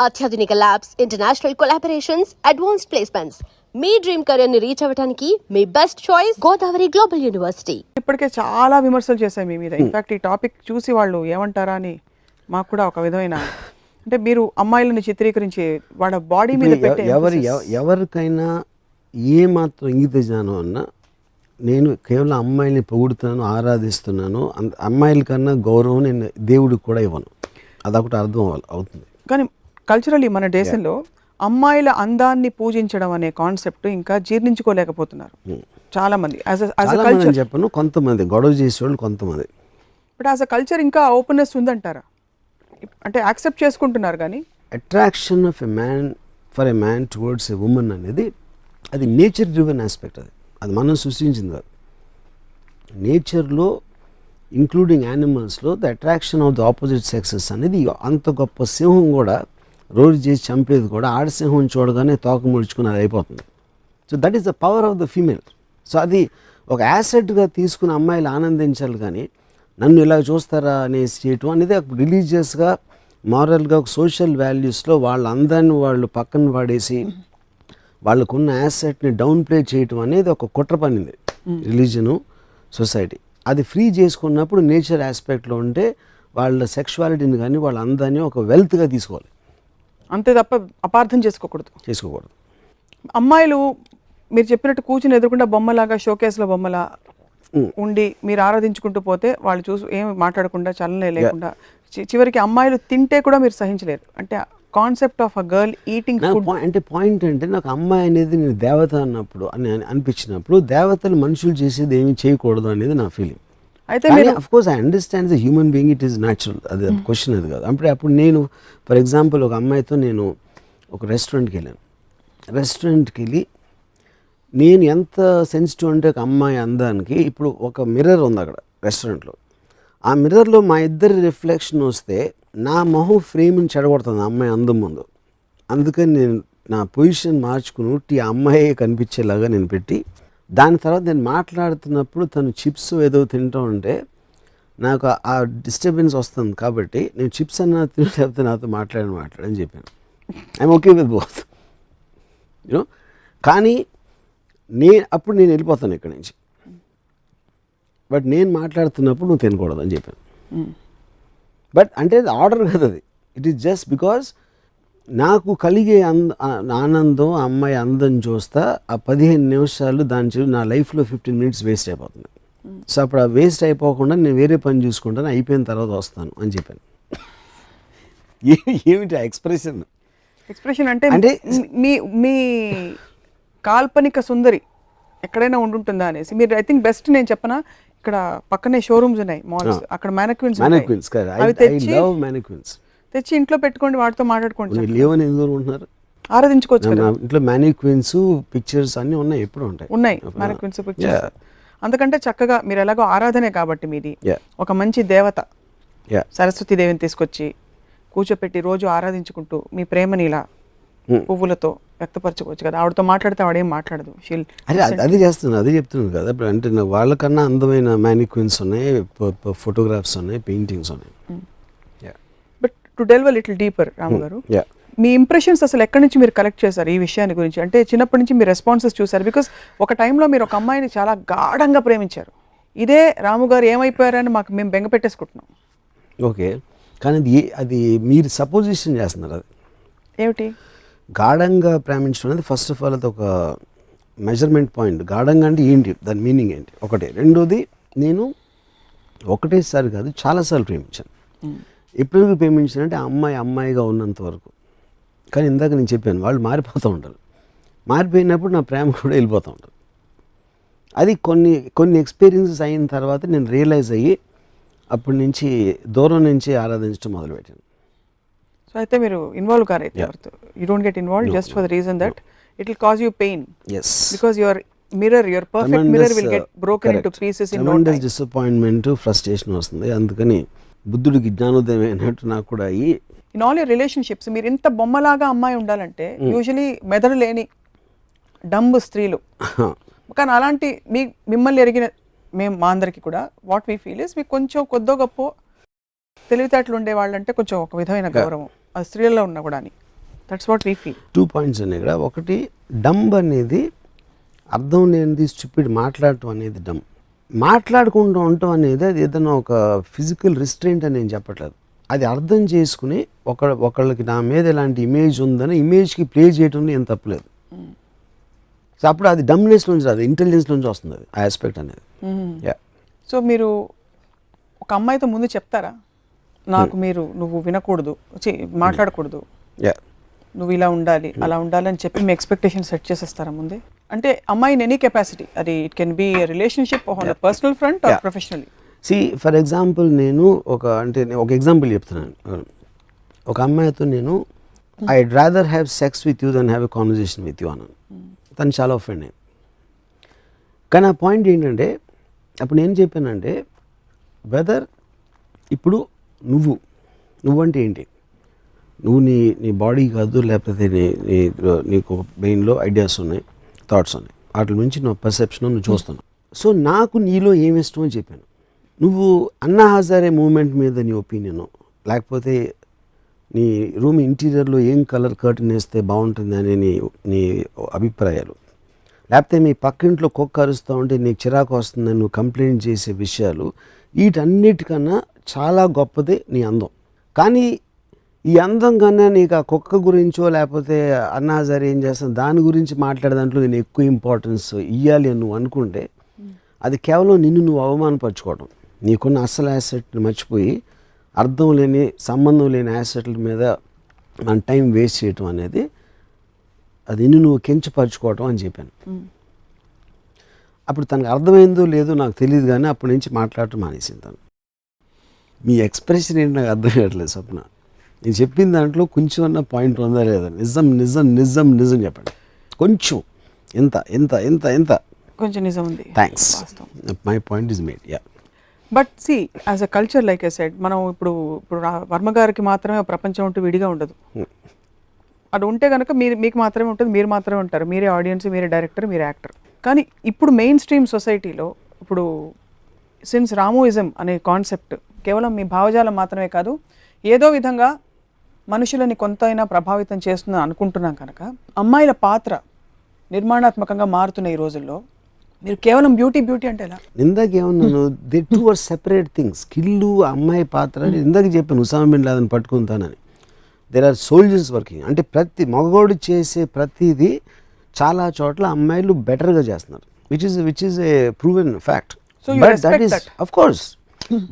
అత్యాధునిక labs, international collaborations, advanced placements. మీ dream career ని రీచ్ అవ్వడానికి మీ best choice Godavari global university. ఇప్పటికే చాలా విమర్శలు చేశాయి మీ మీద. ఇన్ఫాక్ట్ ఈ టాపిక్ చూసి వాళ్ళు ఏమంటారా అని మాకు కూడా ఒక విధమైన, అంటే మీరు అమ్మాయిలను చిత్రీకరించి వాళ్ళ బాడీ మీద పెట్టే ఎవరికైనా ఏ మాత్రం ఇంగిత జ్ఞానం అన్నా, నేను కేవలం అమ్మాయిల్ని పొగుడుతున్నాను, ఆరాధిస్తున్నాను, అమ్మాయిల కన్నా గౌరవం నేను దేవుడికి కూడా ఇవ్వను. అదొకటి అర్థం అవుతుంది. కానీ కల్చరల్లీ మన దేశంలో అమ్మాయిల అందాన్ని పూజించడం అనే కాన్సెప్ట్ ఇంకా జీర్ణించుకోలేకపోతున్నారు చాలా మంది. చెప్పను, కొంతమంది గొడవ చేసేవాళ్ళు కొంతమంది. బట్ యాజ్ అ కల్చర్ ఇంకా ఓపెన్నెస్ ఉందంటారా? అంటే యాక్సెప్ట్ చేసుకుంటున్నారు. కానీ attraction of a man for a man towards a women అనేది అది నేచర్ డ్రివెన్ ఆస్పెక్ట్. అది మనం సృష్టించింది కాదు. నేచర్లో ఇంక్లూడింగ్ యానిమల్స్లో the attraction of the opposite sexes అనేది, అంత గొప్ప సింహం కూడా రోజు చేసి చంపేది కూడా ఆడసింహం చూడగానే తోక ముడుచుకుని అది అయిపోతుంది. So that is the power of the female. So అది ఒక యాసెట్గా తీసుకుని అమ్మాయిలు ఆనందించాలి. కానీ నన్ను ఇలా చూస్తారా అనేసి చేయటం అనేది ఒక రిలీజియస్గా, మారల్గా, ఒక సోషల్ వాల్యూస్లో వాళ్ళ అందాన్ని వాళ్ళు పక్కన పడేసి వాళ్ళకున్న యాసెట్ని డౌన్ ప్లే చేయటం అనేది ఒక కుట్ర పనింది రిలీజను, సొసైటీ. అది ఫ్రీ చేసుకున్నప్పుడు నేచర్ ఆస్పెక్ట్లో ఉంటే వాళ్ళ సెక్షువాలిటీని కానీ వాళ్ళ అందాన్ని ఒక వెల్త్గా తీసుకోవాలి, అంతే తప్ప అపార్థం చేసుకోకూడదు. అమ్మాయిలు మీరు చెప్పినట్టు కూర్చుని ఎదురుకుండా బొమ్మలాగా, షోకేస్లో బొమ్మలా ఉండి మీరు ఆరాధించుకుంటూ పోతే వాళ్ళు చూసి ఏమి మాట్లాడకుండా, చలనే లేకుండా, చివరికి అమ్మాయిలు తింటే కూడా మీరు సహించలేరు. అంటే concept of a girl eating food అంటే పాయింట్ అంటే, నాకు అమ్మాయి అనేది నేను దేవత అన్నప్పుడు అని అనిపించినప్పుడు, దేవతలు మనుషులు చేసేది ఏమి చేయకూడదు అనేది నా ఫీలింగ్. అయితే of course I understand the human being, it is natural. అది క్వశ్చన్ అది కాదు. అప్పుడు నేను ఫర్ ఎగ్జాంపుల్ ఒక అమ్మాయితో నేను ఒక రెస్టారెంట్కి వెళ్ళాను. రెస్టారెంట్కి వెళ్ళి నేను ఎంత సెన్సిటివ్ అంటే, ఒక అమ్మాయి అందానికి, ఇప్పుడు ఒక మిర్రర్ ఉంది అక్కడ రెస్టారెంట్లో. ఆ మిర్రర్లో మా ఇద్దరి రిఫ్లెక్షన్ వస్తే నా మొహం ఫ్రేమ్ని చెడగొడుతుంది ఆ అమ్మాయి అందం ముందు. అందుకని నేను నా పొజిషన్ మార్చుకుని ఆ అమ్మాయి కనిపించేలాగా నేను పెట్టి, దాని తర్వాత నేను మాట్లాడుతున్నప్పుడు తను చిప్స్ ఏదో తింటూ ఉంటే నాకు ఆ డిస్టర్బెన్స్ వస్తుంది. కాబట్టి నేను చిప్స్ అన్నా తింటే నాతో మాట్లాడని చెప్పాను. I'm okay with both you know. కానీ అప్పుడు నేను వెళ్ళిపోతాను ఇక్కడి నుంచి. బట్ నేను మాట్లాడుతున్నప్పుడు నువ్వు తినకూడదు అని చెప్పాను. బట్ అంటే ఆర్డర్ కదా అది. ఇట్ ఈస్ జస్ట్ బికాజ్ నాకు కలిగే ఆనందం, ఆ అమ్మాయి అందం చూస్తా ఆ 15 నిమిషాలు దాని నా లైఫ్లో 15 మినిట్స్ వేస్ట్ అయిపోతుంది. సో అప్పుడు ఆ వేస్ట్ అయిపోకుండా నేను వేరే పని చూసుకుంటాను, అయిపోయిన తర్వాత వస్తాను అని చెప్పాను. ఏమిటి ఆ ఎక్స్ప్రెషన్ అంటే మీ కాల్పనిక సుందరి ఎక్కడైనా ఉంటుందా అనేసి మీరు, ఐ థింక్ బెస్ట్ నేను చెప్పనా, ఇక్కడ పక్కనే షోరూమ్స్ ఉన్నాయి, మాల్స్, అక్కడ మ్యానిక్విన్స్ తెచ్చి ఇంట్లో పెట్టుకోండి, వాటితో మాట్లాడుకోండి. లేవని ఎందుకు ఉంటున్నారు? ఆరాధించుకోవచ్చు కదా ఇంట్లో మ్యానిక్విన్స్, పిక్చర్స్ అన్ని ఉన్నాయి, ఎప్పుడు ఉన్నాయి మ్యానిక్విన్స్, పిక్చర్స్. అందుకంటే చక్కగా మీరు ఎలాగో ఆరాధనే కాబట్టి మీది ఒక మంచి దేవత సరస్వతి దేవిని తీసుకొచ్చి కూర్చోపెట్టి రోజు ఆరాధించుకుంటూ మీ ప్రేమని ఇలా పువ్వులతో వ్యక్తపరచుకోవచ్చు కదా. ఆవిడతో మాట్లాడితే ఆవిడేం మాట్లాడదు. అది చేస్తున్నాను, అదే చెప్తున్నాను కదా. అంటే వాళ్ళకన్నా అందమైన మ్యానిక్విన్స్ ఉన్నాయి, ఫోటోగ్రాఫ్స్ ఉన్నాయి, పెయింటింగ్స్ ఉన్నాయి. But to delve little deeper, Ramu garu, మీ ఇంప్రెషన్స్ అసలు ఎక్కడి నుంచి మీరు కలెక్ట్ చేశారు ఈ విషయాన్ని గురించి? అంటే చిన్నప్పటి నుంచి మీ రెస్పాన్సెస్ చూసారు. బికాస్ ఒక టైంలో మీరు ఒక అమ్మాయిని చాలా గాఢంగా ప్రేమించారు. ఇదే రాము గారు ఏమైపోయారని మేము బెంగ పెట్టేసుకుంటున్నాం. ఓకే, కానీ అది మీరు సపోజిషన్ చేస్తున్నారు. అది ఏమిటి గాఢంగా ప్రేమించడం అనేది? ఫస్ట్ ఆఫ్ ఆల్ అది ఒక మెజర్మెంట్ పాయింట్. గాఢంగా అంటే ఏంటి, దాని మీనింగ్ ఏంటి? ఒకటి. రెండోది, నేను ఒకటేసారి కాదు చాలాసార్లు ప్రేమించాను. ఎప్పుడు ప్రేమించానంటే అమ్మాయిగా ఉన్నంత వరకు. కానీ ఇందాక నేను చెప్పాను, వాళ్ళు మారిపోతూ ఉంటారు. మారిపోయినప్పుడు నా ప్రేమ కూడా వెళ్ళిపోతూ ఉంటుంది. అది కొన్ని ఎక్స్పీరియన్సెస్ అయిన తర్వాత నేను రియలైజ్ అయ్యి అప్పటి నుంచి దూరం నుంచి ఆరాధించడం మొదలుపెట్టాను. సో అయితే మీరు ఇన్వాల్వ్ కారైతే you don't get involve just for the reason that it will cause you pain. yes, because your perfect mirror will get broken into pieces in no time. Disappointment, frustration వస్తుంది. అందుకని బుద్ధుడికి జ్ఞానోదయం అయినట్టు నాకు కూడా అయ్యి, ఇన్ ఆల్ యువర్ రిలేషన్షిప్స్ మీరు ఇంత బొమ్మలాగా అమ్మాయి ఉండాలంటే యూజువలీ మెదడు లేని డంబ్ స్త్రీలు. కానీ అలాంటి మిమ్మల్ని ఎరిగిన మా అందరికి కూడా వాట్ వీ ఫీల్ ఇస్, మీకు కొంచెం కొద్దో గొప్ప తెలివితేటలు ఉండే వాళ్ళంటే కొంచెం ఒక విధమైన గౌరవం అది స్త్రీలలో ఉన్నా కూడా అని. That's what we feel. 2 points ఉన్నాయి ఇక్కడ. ఒకటి, డంబ్ అనేది అర్థం లేనిది, స్టూపిడ్ మాట్లాడటం అనేది డమ్. మాట్లాడుకుంటూ ఉండటం అనేది అది ఏదైనా ఒక ఫిజికల్ రిస్ట్రెయింట్ అని నేను చెప్పట్లేదు. అది అర్థం చేసుకుని ఒకళ్ళకి నా మీద ఎలాంటి ఇమేజ్ ఉందని ఇమేజ్కి ప్లే చేయడంలో ఏం తప్పలేదు. సో అప్పుడు అది డమ్నెస్ నుంచి రాదు, ఇంటెలిజెన్స్ నుంచి వస్తుంది అది, ఆ ఆస్పెక్ట్ అనేది. సో మీరు ఒక అమ్మాయితో ముందు చెప్తారా, నాకు నువ్వు వినకూడదు, మాట్లాడకూడదు, నువ్వు ఇలా ఉండాలి అలా ఉండాలి అని చెప్పి మీ ఎక్స్పెక్టేషన్ సెట్ చేసేస్తారా ముందే? అంటే అమ్మాయిని ఎనీ కెపాసిటీ, అది it can be relationship on personal front or professionally. For example నేను ఒక ఎగ్జాంపుల్ చెప్తున్నాను. ఒక అమ్మాయితో నేను I'd rather have sex with you than have a conversation with you అన్నాను. తను చాలా ఆఫెండ్ అయ్యింది. కానీ ఆ పాయింట్ ఏంటంటే అప్పుడు నేను చెప్పానంటే, బ్రదర్ ఇప్పుడు నువ్వంటే ఏంటి, నువ్వు నీ బాడీ కాదు, లేకపోతే నీకు బ్రెయిన్లో ఐడియాస్ ఉన్నాయి, థాట్స్ ఉన్నాయి, వాటి నుంచి నువ్వు పర్సెప్షన్ నువ్వు చూస్తున్నావు. సో నాకు నీలో ఏమి ఇష్టం అని చెప్పాను. నువ్వు అన్నా హజారే మూమెంట్ మీద నీ ఒపీనియను, లేకపోతే నీ రూమ్ ఇంటీరియర్లో ఏం కలర్ కర్టన్ వేస్తే బాగుంటుంది అనే నీ అభిప్రాయాలు, లేకపోతే మీ పక్కింట్లో కుక్క అరుస్తూ ఉంటే నీకు చిరాకు వస్తుందని నువ్వు కంప్లైంట్ చేసే విషయాలు, వీటన్నిటికన్నా చాలా గొప్పదే నీ అందం. కానీ ఈ అందం కన్నా నీకు ఆ కుక్క గురించో లేకపోతే అన్నా హజారే ఏం చేస్తాను దాని గురించి మాట్లాడే దాంట్లో నేను ఎక్కువ ఇంపార్టెన్స్ ఇవ్వాలి అని నువ్వు అనుకుంటే అది కేవలం నిన్ను నువ్వు అవమానపరచుకోవడం. నీకున్న అసలు యాసెట్ని మర్చిపోయి అర్థం లేని సంబంధం లేని యాసెట్ల మీద మన టైం వేస్ట్ చేయటం అనేది అది నువ్వు కించపరచుకోవటం అని చెప్పాను. అప్పుడు తనకు అర్థమైందో లేదో నాకు తెలియదు, కానీ అప్పటి నుంచి మాట్లాడటం మానేసింది తను. మీ ఎక్స్ప్రెషన్ ఏంటి నాకు అర్థం కావట్లేదు స్వప్న. నేను చెప్పిన దాంట్లో కొంచెం అన్న పాయింట్ ఉందా లేదా? నిజం నిజం నిజం నిజం చెప్పండి. కొంచెం ఎంత ఎంత ఎంత ఎంత కొంచెం నిజం ఉంది. Thanks, my point is made. Yeah, but see as a culture like I said, మనం ఇప్పుడు వర్మ గారికి మాత్రమే ప్రపంచం ఉంటూ విడిగా ఉండదు. అది ఉంటే కనుక మీకు మాత్రమే ఉంటుంది, మీరు మాత్రమే ఉంటారు, మీరే ఆడియన్స్, మీరే డైరెక్టర్, మీరే యాక్టర్. కానీ ఇప్పుడు మెయిన్ స్ట్రీమ్ సొసైటీలో ఇప్పుడు సిన్స్ రామోయిజం అనే కాన్సెప్ట్ కేవలం మీ భావజాలం మాత్రమే కాదు, ఏదో విధంగా మనుషులని కొంతైనా ప్రభావితం చేస్తుందని అనుకుంటున్నాం కనుక అమ్మాయిల పాత్ర నిర్మాణాత్మకంగా మారుతున్న ఈ రోజుల్లో మీరు కేవలం బ్యూటీ అంటే ఎలా? ఇందాక ఏమన్నాను, they two are separate things. స్కిల్లు అమ్మాయి పాత్ర అని ఇందాక చెప్పాను, ఉసామా బిన్ లాదెన్ పట్టుకుంటానని. There are soldiers working. అంటే ప్రతి మగవాడు చేసే ప్రతిదీ చాలా చోట్ల అమ్మాయిలు బెటర్గా చేస్తున్నారు, which is a proven fact. But that is of course,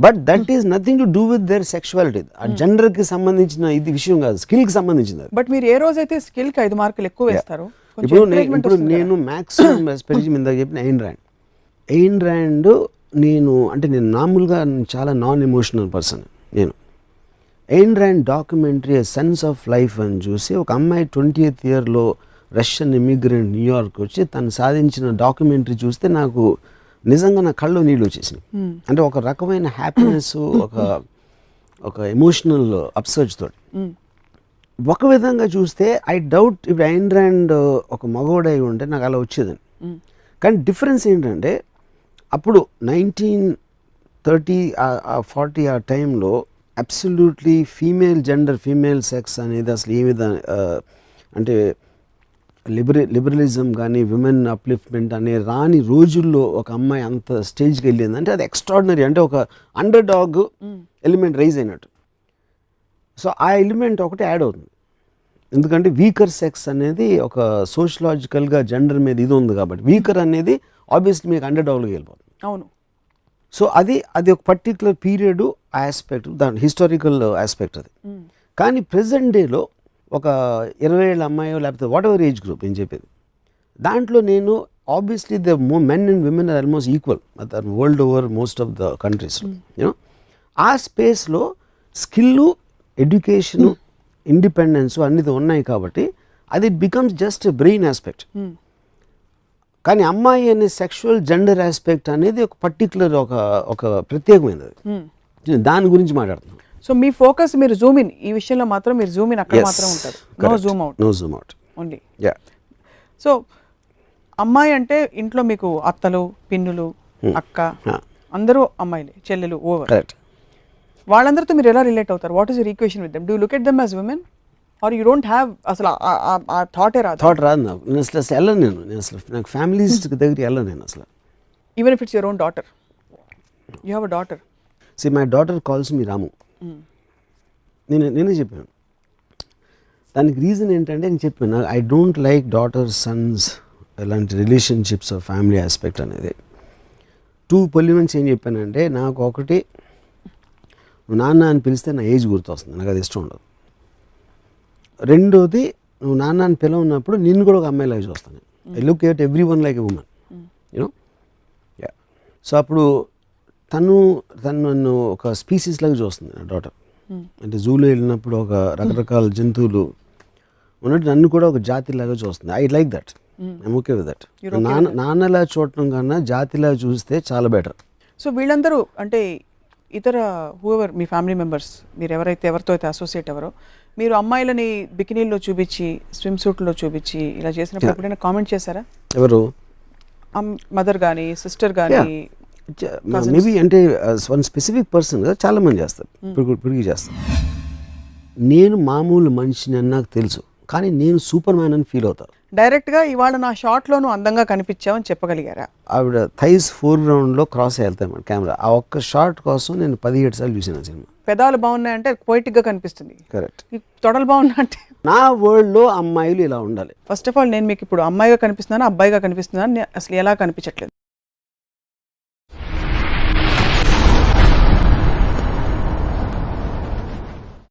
but that is nothing to do with their sexuality. ఆ జెండర్కి సంబంధించిన ఇది విషయం కాదు, స్కిల్కి సంబంధించింది. బట్ మీరు ఏ రోజైతే స్కిల్కి 5 మార్కులు ఎక్కువ వేస్తారో, ఇప్పుడు నేను మ్యాక్సిమం రెస్పెక్ట్ ఇందాక చెప్పిన ఎయిన్ ర్యాండ్ నేను మామూలుగా చాలా నాన్ ఎమోషనల్ పర్సన్. నేను Ayn Rand documentary sense of life అని చూసి, ఒక అమ్మాయి 20th ఇయర్లో రష్యన్ ఇమిగ్రెంట్ న్యూయార్క్ వచ్చి తను సాధించిన డాక్యుమెంటరీ చూస్తే నాకు నిజంగా నా కళ్ళు నీళ్ళు వచ్చేసినాయి. అంటే ఒక రకమైన హ్యాపీనెస్, ఒక ఎమోషనల్ అప్సర్జ్ తోటి. ఒక విధంగా చూస్తే ఐ డౌట్ ఇప్పుడు ఐన్ ర్యాండ్ ఒక మగోడై ఉంటే నాకు అలా వచ్చేదని. కానీ డిఫరెన్స్ ఏంటంటే అప్పుడు 1930 40 ఆ టైంలో అబ్సల్యూట్లీ ఫీమేల్ సెక్స్ అనేది అసలు ఏ విధంగా అంటే లిబరలిజం కానీ విమెన్ అప్లిఫ్ట్మెంట్ అనే రాని రోజుల్లో ఒక అమ్మాయి అంత స్టేజ్కి వెళ్ళింది అంటే అది ఎక్స్ట్రాడినరీ. అంటే ఒక అండర్ డాగ్ ఎలిమెంట్ రైజ్ అయినట్టు. సో ఆ ఎలిమెంట్ ఒకటి యాడ్ అవుతుంది, ఎందుకంటే వీకర్ సెక్స్ అనేది ఒక సోషలాజికల్గా జెండర్ మీద ఇది ఉంది కాబట్టి వీకర్ అనేది ఆబ్వియస్లీ మీకు అండర్ డాగ్లోకి వెళ్ళిపోతుంది. అవును. సో అది ఒక పర్టిక్యులర్ పీరియడ్ ఆస్పెక్ట్, దాని హిస్టారికల్ ఆస్పెక్ట్ అది. కానీ ప్రెజెంట్ డేలో ఒక 20 ఏళ్ళ అమ్మాయో లేకపోతే వాట్ ఎవర్ ఏజ్ గ్రూప్ నేను చెప్పేది, దాంట్లో నేను obviously the men and women are almost equal world over most of the countries. You know ఆ స్పేస్లో స్కిల్లు, ఎడ్యుకేషను, ఇండిపెండెన్స్ అన్నిది ఉన్నాయి కాబట్టి అది it becomes just brain aspect. కానీ అమ్మాయి అనే సెక్షువల్ జెండర్ ఆస్పెక్ట్ అనేది ఒక పర్టికులర్ ఒక ప్రత్యేకమైనది. దాని గురించి మాట్లాడుతున్నాం. సో మీ ఫోకస్ మీరు జూమ్ ఇన్ ఈ విషయంలో మాత్రం మీరు జూమ్ ఇన్ అక్కడ మాత్రం ఉంటారు, no zoom out only. So అమ్మాయి అంటే ఇంట్లో మీకు అత్తలు, పిన్నులు, అక్క అందరూ అమ్మాయిలే, చెల్లెలు ఓవర్. వాళ్ళందరితో మీరు ఎలా రిలేట్ అవుతారు? What is your equation with them? Do look at them as women? Or you don't have అసలు ఆ థాటే రాదు? థాట్ రాదు నాకు. నేను అసలు వెళ్ళను. నేను అసలు నాకు ఫ్యామిలీస్ దగ్గరికి వెళ్ళను నేను అసలు. Even if it's your own daughter, you have a daughter. See my daughter calls me Ramu. నేనే చెప్పాను దానికి రీజన్ ఏంటంటే, నేను చెప్పాను I don't like daughter sons ఇలాంటి రిలేషన్షిప్స్ ఫ్యామిలీ ఆస్పెక్ట్ అనేది. 2 పొలిమెంట్స్ ఏం చెప్పానంటే, నాకు ఒకటి నువ్వు నాన్న అని పిలిస్తే నా ఏజ్ గుర్తొస్తుంది, నాకు అది ఇష్టం ఉండదు. రెండోది, నువ్వు నాన్న అని పిలవన్నప్పుడు నిన్ను కూడా ఒక అమ్మాయిలాగా చూస్తాను. I look at every one like a women, you know. Yeah, so అప్పుడు తను నన్ను ఒక స్పీసీస్ లాగా చూస్తుంది నా డాటర్. అంటే జూలో వెళ్ళినప్పుడు ఒక రకరకాల జంతువులు ఉన్నట్టు నన్ను కూడా ఒక జాతిలాగా చూస్తుంది. I like that, I'm okay with that. నాన్నలా చూడటం కన్నా జాతిలా చూస్తే చాలా బెటర్. సో వీళ్ళందరూ అంటే ఇతర హూఎవర్ మీ ఫ్యామిలీ మెంబర్స్, మీరు ఎవరితో అయితే అసోసియేట్ ఎవరో, మీరు అమ్మాయిలని బికినీల్లో చూపించి స్విమ్ సూట్లో చూపించి ఇలా చేసినప్పుడు ఎప్పుడైనా కామెంట్ చేశారా? ఎవరు? మదర్ కానీ సిస్టర్ కానీ? మేబీ అంటే వన్ స్పెసిఫిక్ పర్సన్ కదా, చాలా మంది చేస్తారు, పిడిగి చేస్తారు. నేను మామూలు మనిషిని అని నాకు తెలుసు, కానీ నేను సూపర్ మ్యాన్ అని ఫీల్ అవుతాను. డైరెక్ట్గా ఇవాళ నా షాట్లోనూ అందంగా కనిపించావని చెప్పగలిగారా? ఆవిడ థైస్ ఫోర్గ్రౌండ్లో క్రాస్ వెళ్తాయి మన కెమెరా. ఆ ఒక్క షాట్ కోసం నేను 17 సార్లు చూసాను ఆ సినిమా. పెదాలు బాగున్నాయంటే పొయిటిక్గా కనిపిస్తుంది. కరెక్ట్. తొడలు బాగున్నా అంటే నా వరల్డ్లో అమ్మాయిలు ఇలా ఉండాలి. ఫస్ట్ ఆఫ్ ఆల్ నేను మీకు ఇప్పుడు అమ్మాయిగా కనిపిస్తున్నాను, అబ్బాయిగా కనిపిస్తున్నాను, అసలు ఎలా కనిపించట్లేదు.